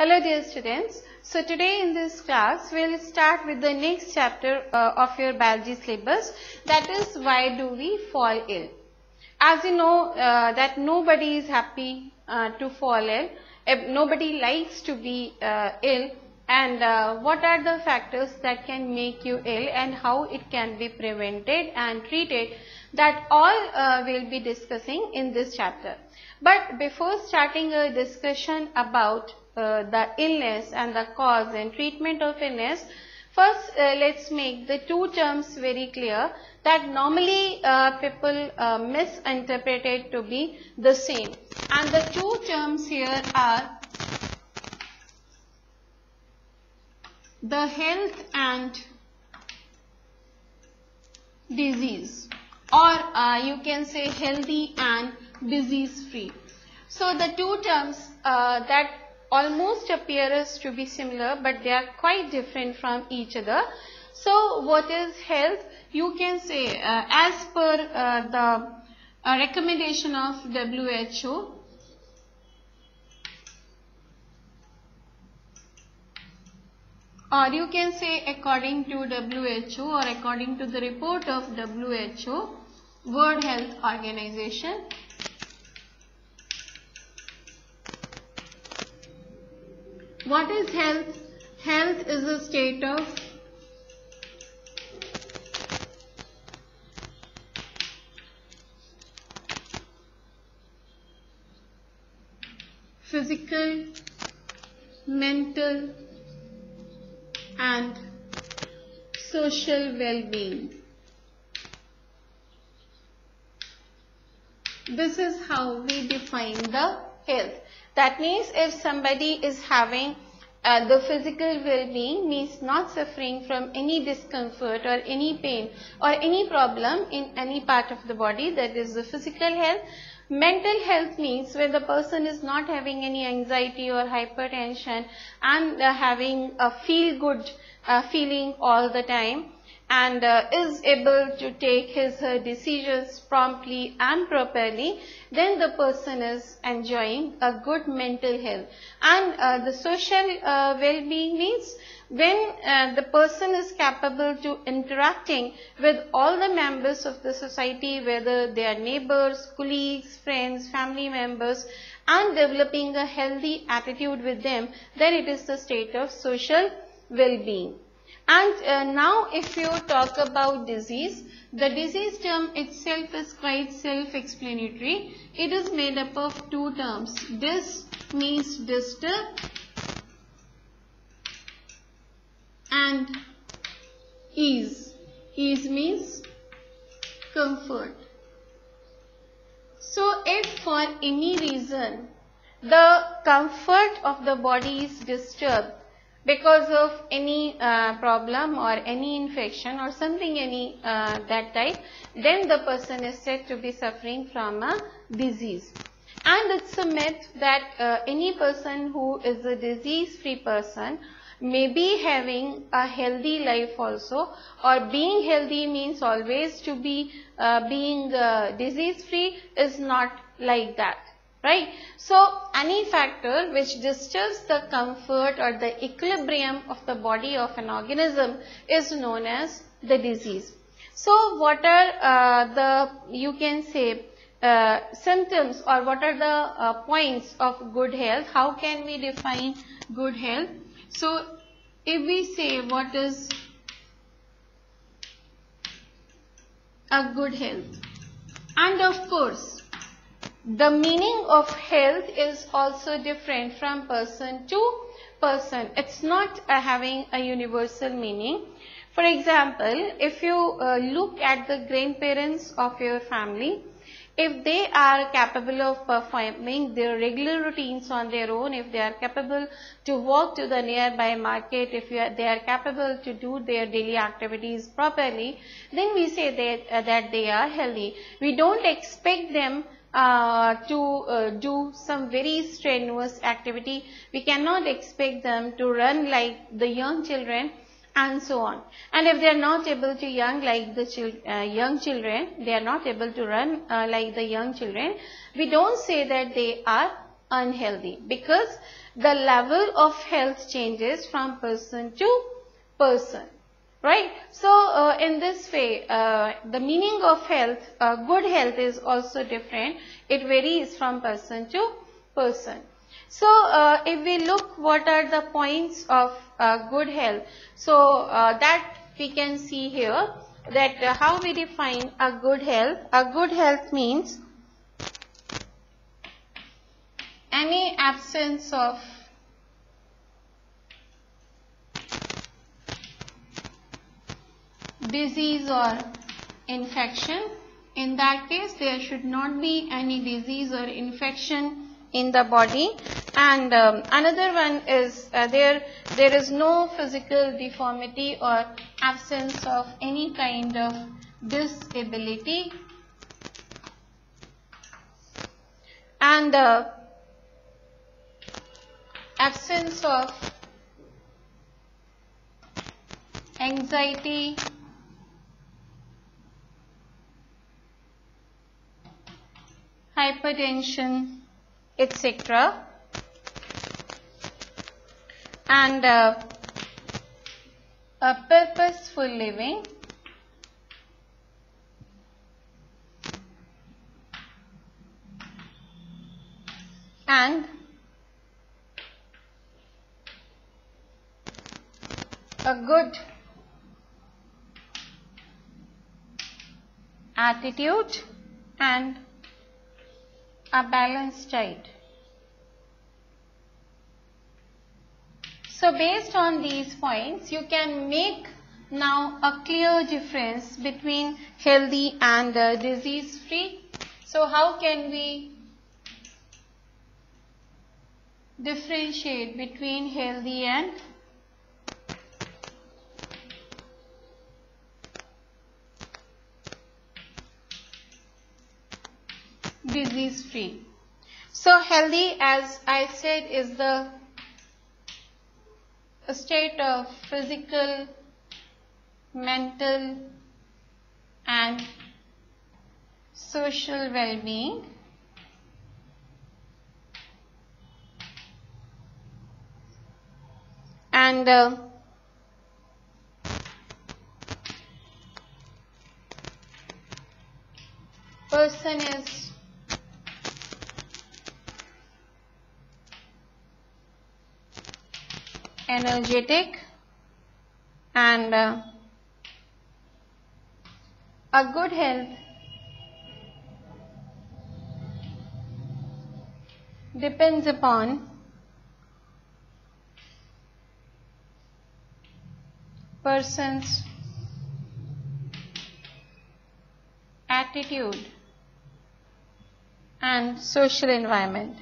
Hello dear students. So today in this class we will start with the next chapter of your biology syllabus, that is why do we fall ill. As you know that nobody is happy to fall ill, nobody likes to be ill, and what are the factors that can make you ill and how it can be prevented and treated, that all we will be discussing in this chapter. But before starting a discussion about the illness and the cause and treatment of illness, first let's make the two terms very clear that normally people misinterpret it to be the same, and the two terms here are the health and disease, or you can say healthy and disease free. So the two terms that almost appear as to be similar, but they are quite different from each other. So what is health? You can say as per the recommendation of WHO, or you can say according to WHO or according to the report of WHO, World Health Organization. What is health? Health is a state of physical, mental and social well-being. This is how we define the health. That means if somebody is having the physical well-being, means not suffering from any discomfort or any pain or any problem in any part of the body, that is the physical health. Mental health means when the person is not having any anxiety or hypertension and having a feel-good feeling all the time, and is able to take his/her decisions promptly and properly, then the person is enjoying a good mental health. And the social well-being means when the person is capable to interacting with all the members of the society, whether they are neighbors, colleagues, friends, family members, and developing a healthy attitude with them, then it is the state of social well-being. And now if you talk about disease, the disease term itself is quite self-explanatory. It is made up of two terms. Dis means disturb and ease. Ease means comfort. So if for any reason the comfort of the body is disturbed because of any problem or any infection or something, any that type, then the person is said to be suffering from a disease. And it's a myth that any person who is a disease-free person may be having a healthy life also, or being healthy means always to be being disease-free is not like that. Right. So any factor which disturbs the comfort or the equilibrium of the body of an organism is known as the disease. So what are the, you can say, symptoms, or what are the points of good health? How can we define good health? So if we say what is a good health, and of course the meaning of health is also different from person to person. It's not having a universal meaning. For example, if you look at the grandparents of your family, if they are capable of performing their regular routines on their own, if they are capable to walk to the nearby market, if they are capable to do their daily activities properly, then we say that they are healthy. We don't expect them to do some very strenuous activity. We cannot expect them to run like the young children and so on. And if they are not able to young like the young children, they are not able to run like the young children, we don't say that they are unhealthy, because the level of health changes from person to person. Right? So, in this way, the meaning of health, good health is also different. It varies from person to person. So, if we look what are the points of good health, so that we can see here that how we define a good health. A good health means any absence of disease or infection. In that case, there should not be any disease or infection in the body. And another one is there is no physical deformity or absence of any kind of disability. And absence of anxiety, hypertension, etc. And a purposeful living, and a good attitude and a balanced diet. So based on these points, you can make now a clear difference between healthy and disease free. So how can we differentiate between healthy and disease free? So healthy, as I said, is the state of physical, mental and social well-being. And person is energetic, and a good health depends upon person's attitude and social environment.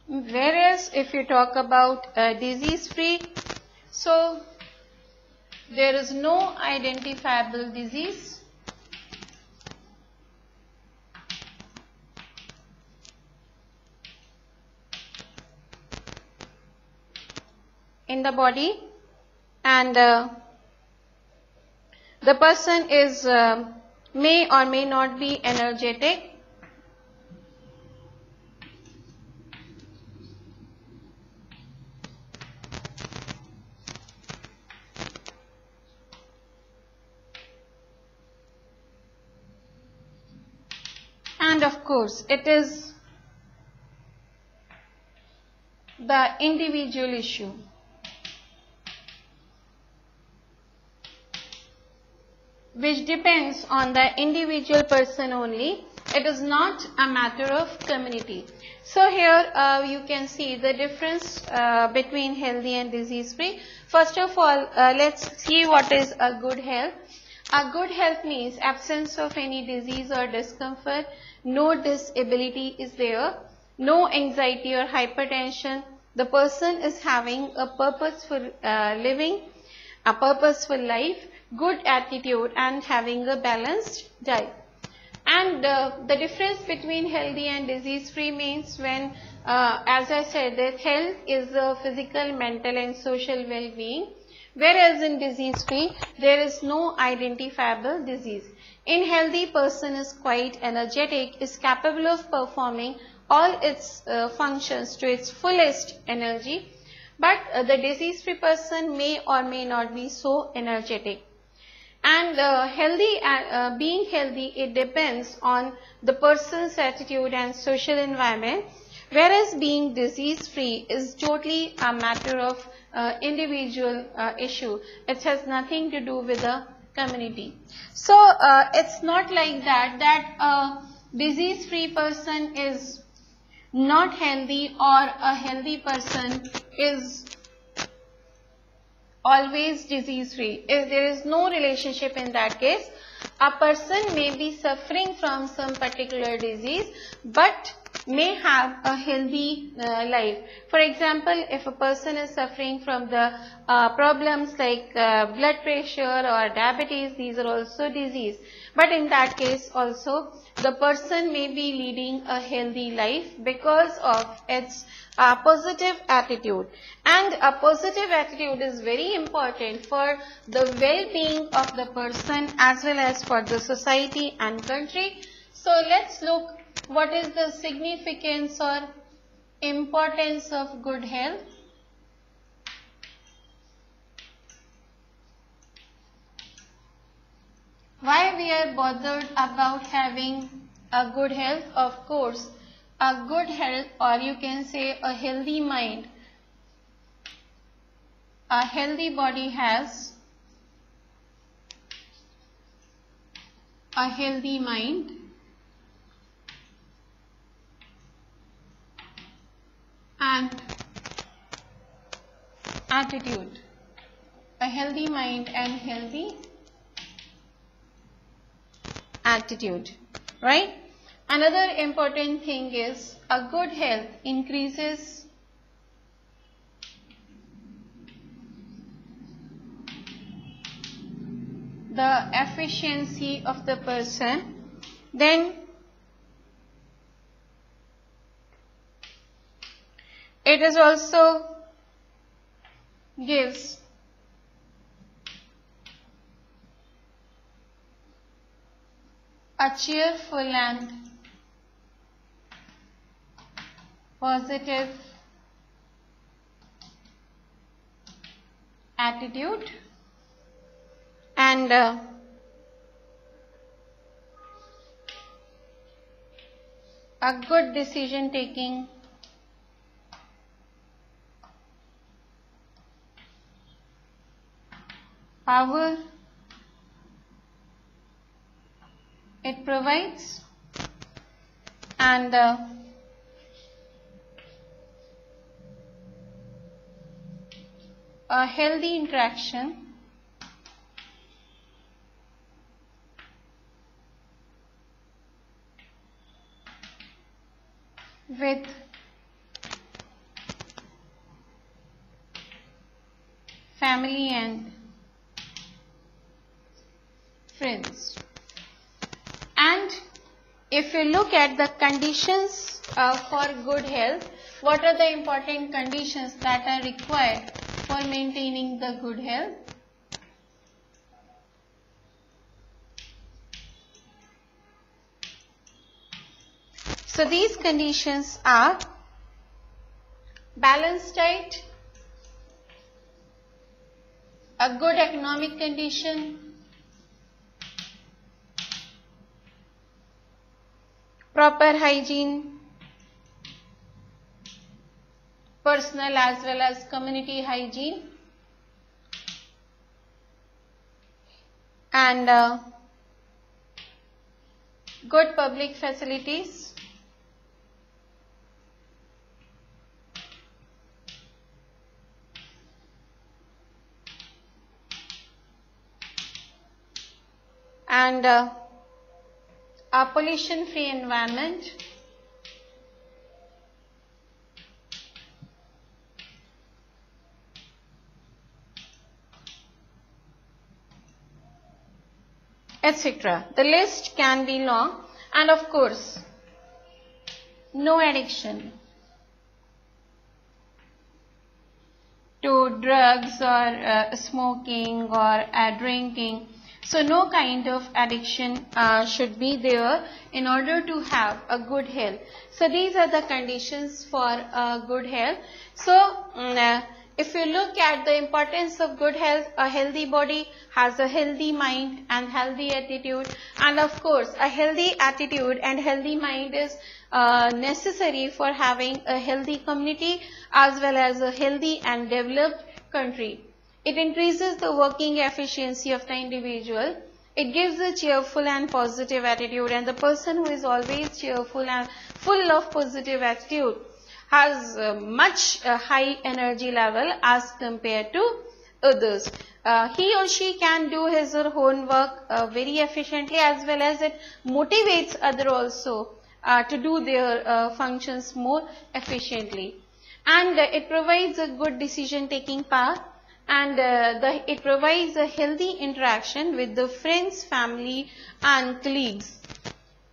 Whereas if you talk about disease free, so there is no identifiable disease. In the body, and the person is may or may not be energetic, and of course it is the individual issue. Which depends on the individual person only. It is not a matter of community. So here you can see the difference between healthy and disease free. First of all, let's see what is a good health. A good health means absence of any disease or discomfort, no disability is there, no anxiety or hypertension. The person is having a purposeful living, a purposeful life, good attitude and having a balanced diet. And the difference between healthy and disease free means when, as I said, that health is the physical, mental and social well-being, Whereas in disease-free, there is no identifiable disease. In healthy, person is quite energetic, is capable of performing all its functions to its fullest energy, but the disease-free person may or may not be so energetic. And being healthy, it depends on the person's attitude and social environment, whereas being disease-free is totally a matter of individual issue. It has nothing to do with the community. So it's not like that a disease-free person is not healthy or a healthy person is always disease-free. There is no relationship in that case. A person may be suffering from some particular disease but may have a healthy life. For example, if a person is suffering from the problems like blood pressure or diabetes, these are also disease. But in that case also, the person may be leading a healthy life because of its positive attitude. And a positive attitude is very important for the well-being of the person as well as for the society and country. So let's look what is the significance or importance of good health. Why we are bothered about having a good health? Of course, a good health, or you can say a healthy mind, a healthy body has a healthy mind, and attitude. A healthy mind and healthy attitude, right? Another important thing is a good health increases the efficiency of the person. Then it is also gives a cheerful and positive attitude, and a good decision taking power it provides, and a healthy interaction with family and friends. And if you look at the conditions for good health, what are the important conditions that are required for maintaining the good health? So these conditions are balanced diet, a good economic condition, proper hygiene, personal as well as community hygiene, and good public facilities, and a pollution-free environment, etc. The list can be long, and of course, no addiction to drugs or smoking or drinking. So no kind of addiction should be there in order to have a good health. So these are the conditions for good health. So if you look at the importance of good health, a healthy body has a healthy mind and healthy attitude, and of course a healthy attitude and healthy mind is necessary for having a healthy community as well as a healthy and developed country. It increases the working efficiency of the individual. It gives a cheerful and positive attitude, and the person who is always cheerful and full of positive attitude has much high energy level as compared to others. He or she can do his or her own work very efficiently, as well as it motivates others also to do their functions more efficiently. And it provides a good decision taking power, and it provides a healthy interaction with the friends, family and colleagues.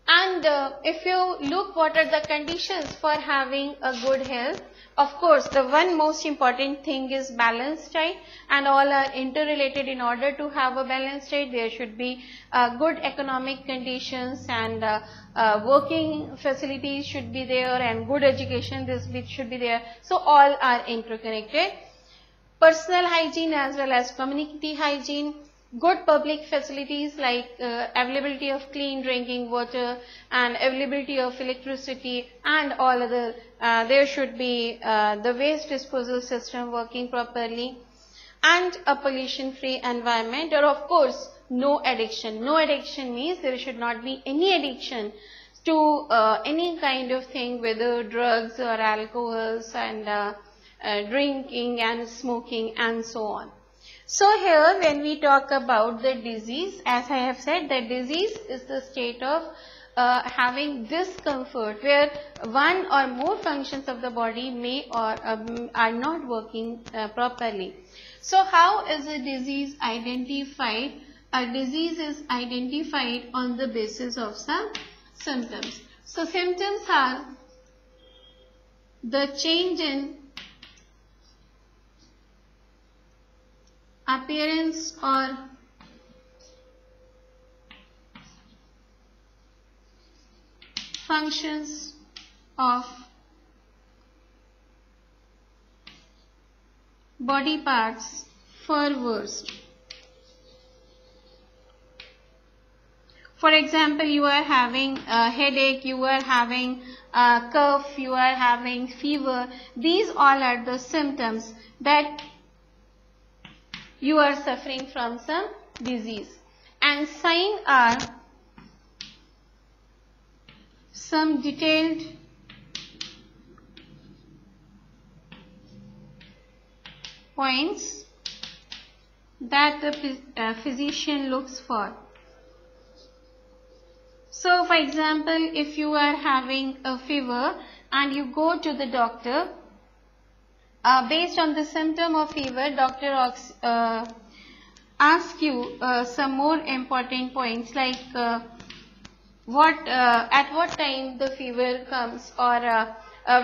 And if you look what are the conditions for having a good health, of course the one most important thing is balanced diet, and all are interrelated. In order to have a balanced diet, there should be good economic conditions, and working facilities should be there, and good education should be there. So all are interconnected. Personal hygiene as well as community hygiene, good public facilities like availability of clean drinking water and availability of electricity and all other, there should be the waste disposal system working properly, and a pollution free environment, or of course no addiction. No addiction means there should not be any addiction to any kind of thing, whether drugs or alcohols and drinking and smoking and so on. So here when we talk about the disease, as I have said, that disease is the state of having discomfort where one or more functions of the body may or are not working properly. So how is a disease identified? A disease is identified on the basis of some symptoms. So symptoms are the change in appearance or functions of body parts for worst. For example, you are having a headache, you are having a cough, you are having fever. These all are the symptoms that you are suffering from some disease. And signs are some detailed points that the physician looks for. So for example, if you are having a fever and you go to the doctor, based on the symptom of fever, doctor asks you some more important points like at what time the fever comes, or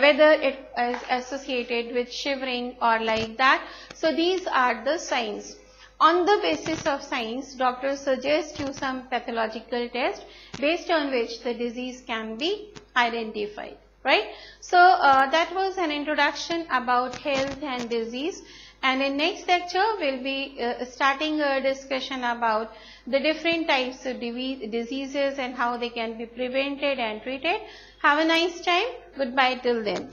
whether it is associated with shivering or like that. So these are the signs. On the basis of signs, doctors suggest you some pathological test based on which the disease can be identified. Right? So that was an introduction about health and disease, and in next lecture we'll be starting a discussion about the different types of diseases and how they can be prevented and treated. Have a nice time. Goodbye till then.